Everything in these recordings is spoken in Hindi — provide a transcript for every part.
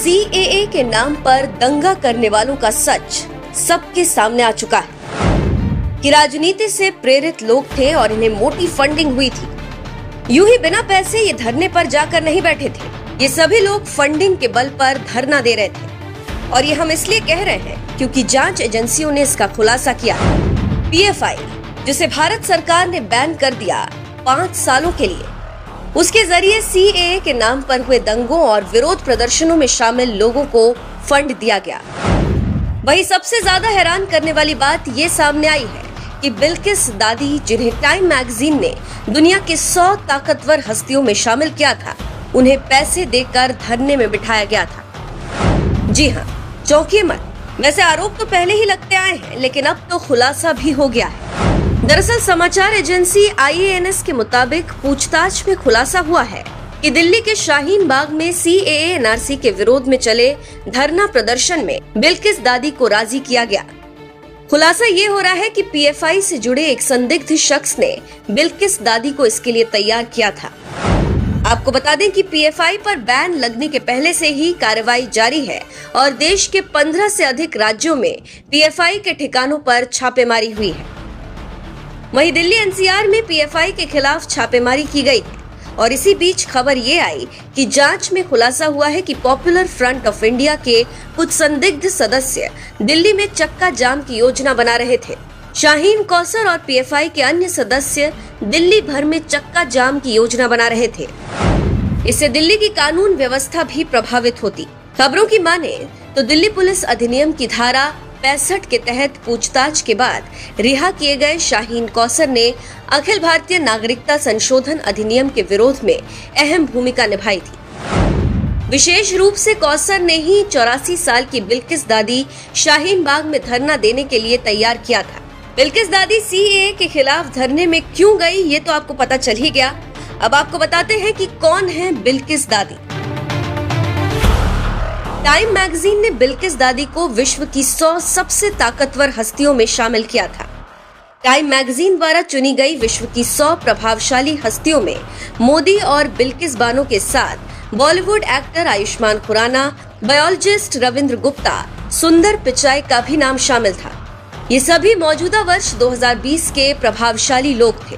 सीएए के नाम पर दंगा करने वालों का सच सबके सामने आ चुका है कि राजनीति से प्रेरित लोग थे और इन्हें मोटी फंडिंग हुई थी। यूं ही बिना पैसे ये धरने पर जाकर नहीं बैठे थे, ये सभी लोग फंडिंग के बल पर धरना दे रहे थे। और ये हम इसलिए कह रहे हैं क्योंकि जांच एजेंसियों ने इसका खुलासा किया। पीएफआई, जिसे भारत सरकार ने बैन कर दिया 5 सालों के लिए, उसके जरिए सीएए के नाम पर हुए दंगों और विरोध प्रदर्शनों में शामिल लोगों को फंड दिया गया। वहीं सबसे ज्यादा हैरान करने वाली बात ये सामने आई है कि बिल्किस दादी, जिन्हें टाइम मैगजीन ने दुनिया के 100 ताकतवर हस्तियों में शामिल किया था, उन्हें पैसे देकर धरने में बिठाया गया था। जी हाँ, चौंकिए मत। वैसे आरोप तो पहले ही लगते आए हैं, लेकिन अब तो खुलासा भी हो गया है। दरअसल समाचार एजेंसी IANS के मुताबिक पूछताछ में खुलासा हुआ है कि दिल्ली के शाहीन बाग में सीएए NRC के विरोध में चले धरना प्रदर्शन में बिल्किस दादी को राजी किया गया। खुलासा ये हो रहा है कि पीएफआई से जुड़े एक संदिग्ध शख्स ने बिल्किस दादी को इसके लिए तैयार किया था। आपको बता दें कि पीएफआई पर बैन लगने के पहले से ही कार्रवाई जारी है और देश के 15 से अधिक राज्यों में पीएफआई के ठिकानों पर छापेमारी हुई है। वहीं दिल्ली NCR में पीएफआई के खिलाफ छापेमारी की गई है और इसी बीच खबर ये आई कि जांच में खुलासा हुआ है कि पॉपुलर फ्रंट ऑफ इंडिया के कुछ संदिग्ध सदस्य दिल्ली में चक्का जाम की योजना बना रहे थे। शाहीन कौसर और पीएफआई के अन्य सदस्य दिल्ली भर में चक्का जाम की योजना बना रहे थे। इससे दिल्ली की कानून व्यवस्था भी प्रभावित होती। खबरों की माने तो दिल्ली पुलिस अधिनियम की धारा 65 के तहत पूछताछ के बाद रिहा किए गए शाहीन कौसर ने अखिल भारतीय नागरिकता संशोधन अधिनियम के विरोध में अहम भूमिका निभाई थी। विशेष रूप से कौसर ने ही 84 साल की बिल्किस दादी शाहीन बाग में धरना देने के लिए तैयार किया था। बिल्किस दादी सीएए के खिलाफ धरने में क्यों गई, ये तो आपको पता चल ही गया। अब आपको बताते हैं कि कौन है बिल्किस दादी। टाइम मैगजीन ने बिल्किस दादी को विश्व की 100 सबसे ताकतवर हस्तियों में शामिल किया था। टाइम मैगजीन द्वारा चुनी गई विश्व की 100 प्रभावशाली हस्तियों में मोदी और बिल्किस बानो के साथ बॉलीवुड एक्टर आयुष्मान खुराना, बायोलॉजिस्ट रविंद्र गुप्ता, सुंदर पिचाई का भी नाम शामिल था। ये सभी मौजूदा वर्ष 2020 के प्रभावशाली लोग थे।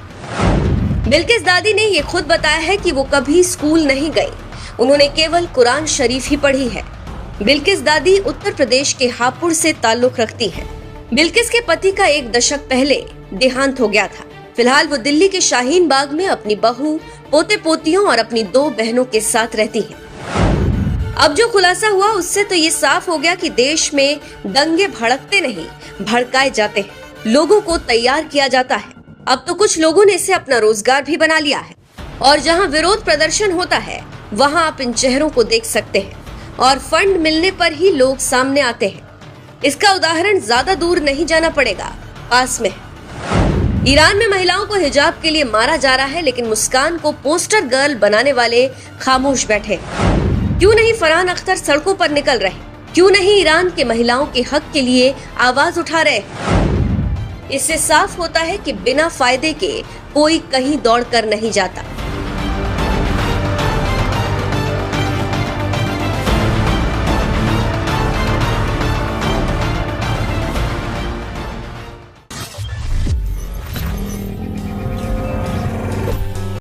बिल्किस दादी ने ये खुद बताया है कि वो कभी स्कूल नहीं गई, उन्होंने केवल कुरान शरीफ ही पढ़ी है। बिल्किस दादी उत्तर प्रदेश के हापुड़ से ताल्लुक रखती हैं। बिल्किस के पति का 1 दशक पहले देहांत हो गया था। फिलहाल वो दिल्ली के शाहीन बाग में अपनी बहू, पोते पोतियों और अपनी 2 बहनों के साथ रहती हैं। अब जो खुलासा हुआ उससे तो ये साफ हो गया कि देश में दंगे भड़कते नहीं, भड़काए जाते हैं। लोगों को तैयार किया जाता है। अब तो कुछ लोगों ने इसे अपना रोजगार भी बना लिया है और जहाँ विरोध प्रदर्शन होता है वहाँ आप इन चेहरों को देख सकते हैं और फंड मिलने पर ही लोग सामने आते हैं। इसका उदाहरण ज्यादा दूर नहीं जाना पड़ेगा, पास में है। ईरान में महिलाओं को हिजाब के लिए मारा जा रहा है, लेकिन मुस्कान को पोस्टर गर्ल बनाने वाले खामोश बैठे। क्यों नहीं फरहान अख्तर सड़कों पर निकल रहे? क्यों नहीं ईरान के महिलाओं के हक के लिए आवाज उठा रहे? इससे साफ होता है कि बिना फायदे के कोई कहीं दौड़ कर नहीं जाता।